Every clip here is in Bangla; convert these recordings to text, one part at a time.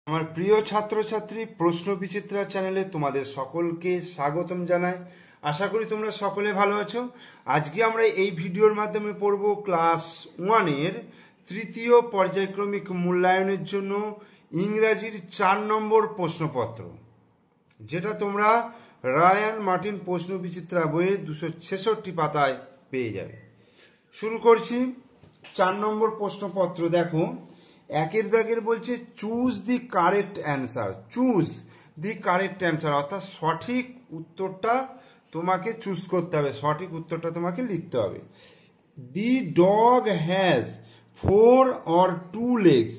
আমার প্রিয় ছাত্রছাত্রী প্রশ্ন বিচিত্রা চ্যানেলে তোমাদের সকলকে স্বাগতম জানাই। আশা করি তোমরা সকলে ভালো আছো। আজকে আমরা এই ভিডিওর মাধ্যমে পড়ব ক্লাস 1-এর তৃতীয় পর্যায়ক্রমিক মূল্যায়নের জন্য ইংরাজির 4 নম্বর প্রশ্নপত্র, যেটা তোমরা রায়ান মার্টিন প্রশ্ন বিচিত্রা বইয়ের 266 পাতায় পেয়ে যাবে। শুরু করছি। 4 নম্বর প্রশ্নপত্র দেখো, একের দাগের বলছে choose the correct answer. Choose the correct answer অর্থাৎ সঠিক উত্তরটা তোমাকে চুজ করতে হবে, সঠিক উত্তরটা তোমাকে লিখতে হবে। দি ডগ হ্যাজ 4 or 2 legs।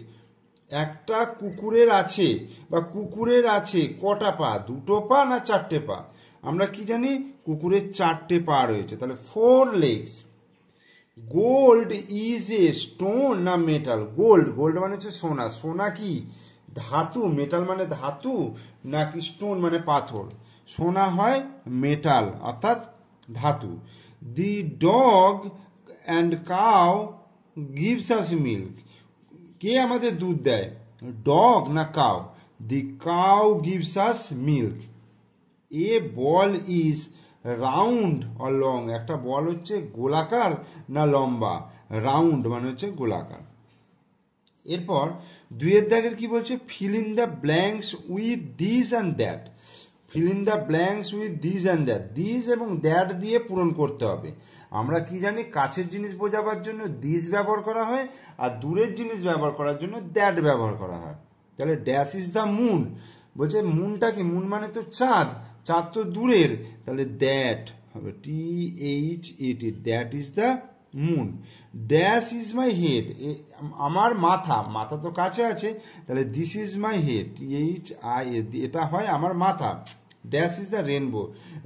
একটা কুকুরের আছে বা কুকুরের আছে কটা পা, 2টো পা না 4টে পা? আমরা কি জানি কুকুরের 4টে পা রয়েছে, তাহলে 4 legs। Gold is a stone না মেটাল? গোল্ড, গোল্ড মানে হচ্ছে সোনা। সোনা কি ধাতু? মেটাল মানে ধাতু নাকি স্টোন মানে পাথর? সোনা হয় মেটাল অর্থাৎ ধাতু। The dog and cow gives us milk. কে আমাদের দুধ দেয়, ডগ না cow? The cow gives us milk. A ball is round or long. একটা বল হচ্ছে গোলাকার না লম্বা? রাউন্ড মানে হচ্ছে গোলাকার। এরপর 2-এর দাগের কি বলছে, fill in the blanks with this and that. Fill in the blanks with this and that. This এবং দ্যাট দিয়ে পূরণ করতে হবে। আমরা কি জানি কাছের জিনিস বোঝাবার জন্য দিস ব্যবহার করা হয়, আর দূরের জিনিস ব্যবহার করার জন্য দ্যাট ব্যবহার করা হয়। তাহলে ড্যাশ ইজ দ্য মুন, বলছে মুনটা কি? মুন মানে তো চাঁদ, চাঁদ তো দূরের, তাহলে দ্যাট হবে THAT, that is the moon. Dash is my head, আমার মাথা, মাথা তো কাছে আছে, তাহলে this is my head, THIA, এটা হয় আমার মাথা। Dash is the rainbow,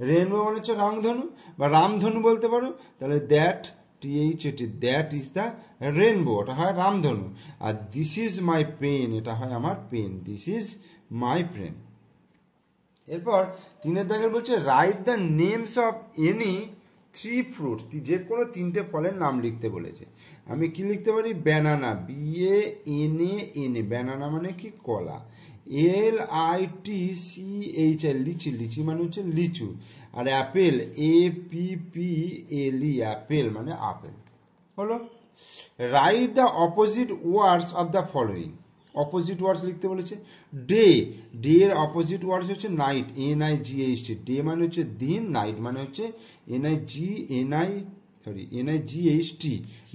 rainbow মানে হচ্ছে রংধনু বা রামধনু বলতে পারো, তাহলে that THAT, that is the rainbow, ওটা হয় রামধনু। আর দিস ইজ মাই পেন, এটা হয় আমার pen, this is my pen. এরপর 3-এর দাগের বলছে write the names of any 3 fruits। যে কোনো 3টে ফলের নাম লিখতে বলেছে। আমি কি লিখতে পারি? ব্যানানা, BANANA, ব্যানানা মানে কি কলা। LITCHI, লিচি, লিচি মানে হচ্ছে লিচু। আর অ্যাপেল, APPLE, অ্যাপেল মানে আপেল। হলো। Write the opposite words of the following. Opposite words লিখতে বলেছে। ডে, ডে এর অপোজিট ওয়ার্ডস হচ্ছে নাইট, NIGHT। ডে মানে হচ্ছে দিন, নাইট মানে হচ্ছে NIGHT,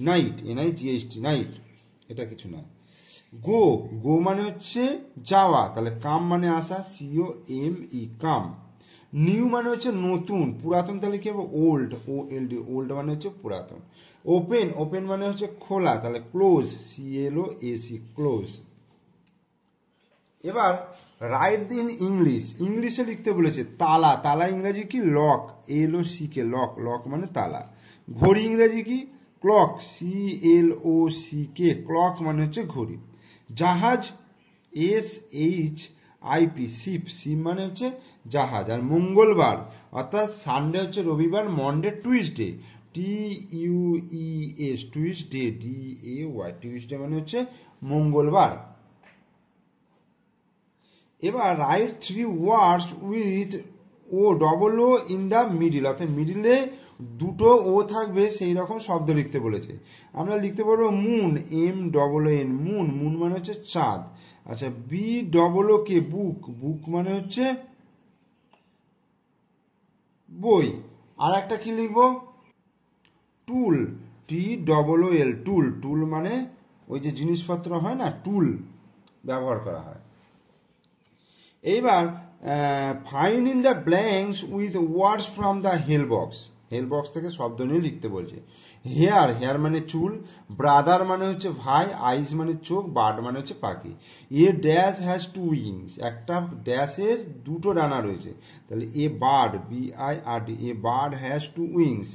নাইট, NIGHT, নাইট। এটা কিছু নয়। গো, গো মানে হচ্ছে যাওয়া, তাহলে কাম মানে আসা, COME, কাম। নিউ মানে হচ্ছে নতুন, পুরাতন তাহলে কি হবে? ওল্ড, OLD, ওল্ড মানে হচ্ছে পুরাতন। ওপেন, ওপেন মানে হচ্ছে খোলা, তাহলে ক্লোজ, CLOAC, ক্লোজ। এবার রাইট দিন ইংলিশ, ইংলিশে লিখতে বলেছে তালা, তালা ইংরেজি কি? লক, LOCK, লক, লক মানে তালা। ঘড়ি ইংরেজি কি? ক্লক, CLOCK, ক্লক মানে হচ্ছে ঘড়ি। জাহাজ, SHIP, শিপ, শিপ মানে হচ্ছে জাহাজ। আর মঙ্গলবার অর্থাৎ সানডে হচ্ছে রবিবার, Monday Tuesday, TUES, Tuesday, DAY, Tuesday মানে হচ্ছে মঙ্গলবার। এবার right 3 words with O in the middle, অর্থাৎ মিডিলে 2টো ও থাকবে সেই রকম শব্দ লিখতে বলেছে। আমরা লিখতে পারবো মুন, MOON, মুন, মুন মানে হচ্ছে চাঁদ। আচ্ছা, BOOK, বুক, বুক মানে হচ্ছে বই। আর একটা কি লিখবো? টুল, TOOL, টুল, টুল মানে ওই যে জিনিসপত্র হয় না, টুল ব্যবহার করা হয়। এইবার find in the blanks with words from the help box. Help box থেকে শব্দ নিয়ে লিখতে বলছে। হেয়ার, হেয়ার মানে চুল। ব্রাদার মানে হচ্ছে ভাই। আইস মানে চোখ। বার্ড মানে হচ্ছে পাখি। এ ড্যাশ হ্যাজ 2 উইংস, একটা ড্যাশের 2টো ডানা রয়েছে, তাহলে a bird, BIRD, a bird has 2 wings.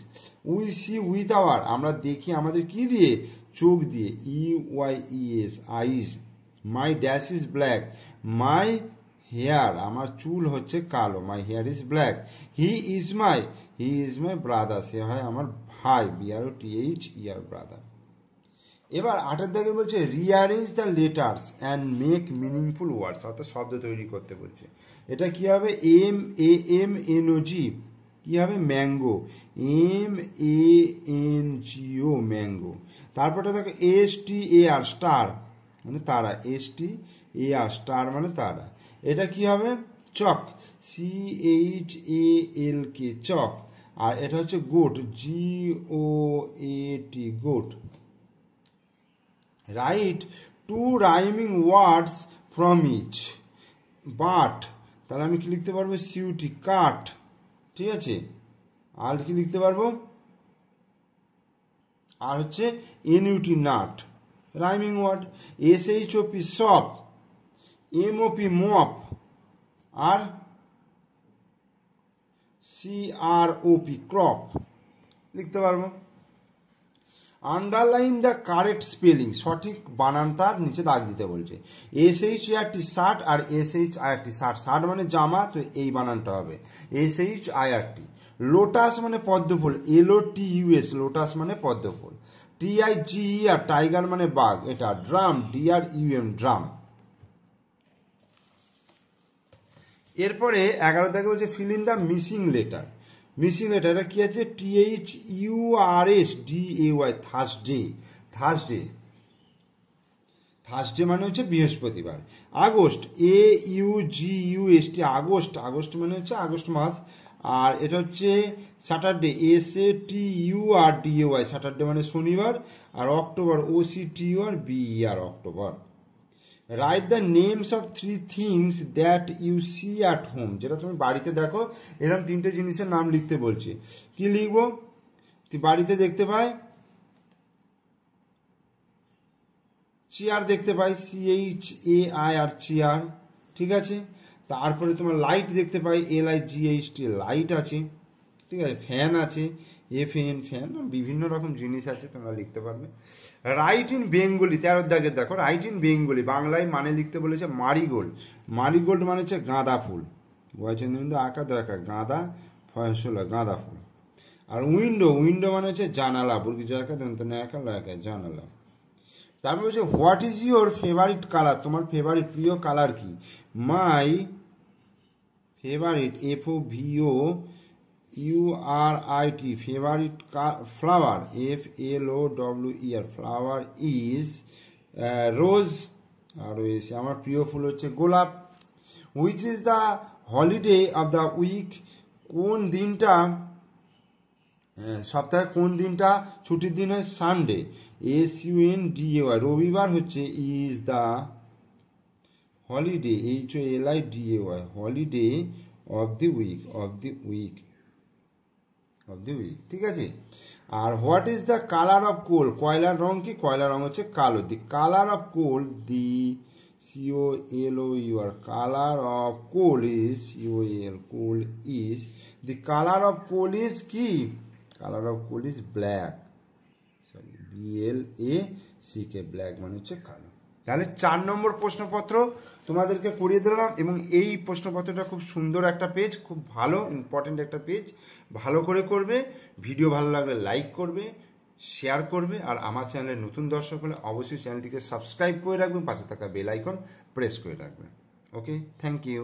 We see with our, আমরা দেখি আমাদের কি দিয়ে? চোখ দিয়ে, EYES, eyes. My dash is black, my hair, আমার চুল হচ্ছে কালো, my hair is black. He is my brother, সে হয় আমার ভাই, BROTHER, ব্রাদার। এবার 8 দাগে বলছে rearrange the letters and make meaningful words, অর্থাৎ শব্দ তৈরি করতে বলছে। এটা কি হবে? MAMNOG, কি হবে? Mango, MANGO mango. তারপরটা দেখো STAR স্টার মানে তারা, STAR স্টার মানে তারা। এটা কি হবে? চক, CHALK চক। আর এটা হচ্ছে goat, GOAT goat. Write 2 rhyming words from each. But, তাহলে আমি কি লিখতে পারবো? সিউটি কাট, ঠিক আছে। আর কি লিখতে পারবো? আর হচ্ছে NUT nut, rhyming word. SHOP shop, MOP mop, আর CROP ক্রপ লিখতে পারবো। আন্ডারলাইন দ্য কারেক্ট স্পেলিং, সঠিক বানানটার নিচে দাগ দিতে বলছে। SHIRT শার্ট আর SHIRT শার্ট, শার্ট মানে জামা, তো এই বানানটা হবে SHIRT। লোটাস মানে পদ্মফুল, LOTUS লোটাস মানে পদ্মফুল। TIGER টাইগার মানে বাঘ, এটা ড্রাম, DRUM ড্রাম। এরপরে 11 দাগে বলছে fill in the missing letter. Missing letter এটা কি আছে? THURSDAY থার্সডে, থার্সডে, থার্সডে মানে হচ্ছে বৃহস্পতিবার। আগস্ট, AUGUST আগস্ট, আগস্ট মানে হচ্ছে আগস্ট মাস। আর এটা হচ্ছে স্যাটারডে, SATURDAY স্যাটারডে মানে শনিবার। আর October, OCTURBER October. Write the names of 3 things that you see at home, যেটা তুমি বাড়িতে দেখো। এরকম 3টে জিনিসের নাম লিখতে বলছে। কি লিখবো? বাড়িতে দেখতে পাই চেয়ার, দেখতে পাই CHAIR চেয়ার, ঠিক আছে। তারপরে তোমার লাইট দেখতে পাই LIGHT লাইট আছে, ঠিক আছে। ফ্যান আছে FN ফ্যান, বিভিন্ন রকম জিনিস আছে, তোমরা লিখতে পারবে। রাইট ইন বেঙ্গলি 13 দাগের দেখো, রাইট ইন বেঙ্গলি বাংলায় মানে লিখতে বলেছে মারিগোল্ড। মারিগোল্ড মানে হচ্ছে গাঁদা ফুল, বয়চন্দ্রবিন্দু আঁকা দেখা, গাঁদা ফসল গাঁদা ফুল। আর উইন্ডো, উইন্ডো মানে হচ্ছে জানালা, বুর্গি জায়গা একা জানালা। তারপর হচ্ছে what is your favourite colour, তোমার ফেভারিট প্রিয় কালার কি? My favourite FOVOURIT favourite flower FLOWER flower is rose, আর রয়েছে আমার প্রিয় ফুল হচ্ছে গোলাপ। Which is the holiday of the week, কোন দিনটা সপ্তাহে কোন দিনটা ছুটির দিন হয়? সানডে, SUNDAY রবিবার হচ্ছে is the holiday, HOLIDAY holiday of the week, of the week, of the week, ঠিক আছে। আর what is the colour of coal, কয়লার রং কি? কয়লার রং হচ্ছে কালো। The colour of coal, the COLOUR colour of coal is COL coal is, the colour of coal is কি? Colour of coal is black, sorry BLACK black মানে হচ্ছে কালো। তাহলে 4 নম্বর প্রশ্নপত্র তোমাদেরকে করিয়ে দিলাম, এবং এই প্রশ্নপত্রটা খুব সুন্দর একটা পেজ, খুব ভালো ইম্পর্টেন্ট একটা পেজ। ভালো করে করবে। ভিডিও ভালো লাগলে লাইক করবে, শেয়ার করবে। আর আমার চ্যানেলের নতুন দর্শক হলে অবশ্যই চ্যানেলটিকে সাবস্ক্রাইব করে রাখবেন, পাশে থাকা বেল আইকন প্রেস করে রাখবেন। ওকে, থ্যাংক ইউ।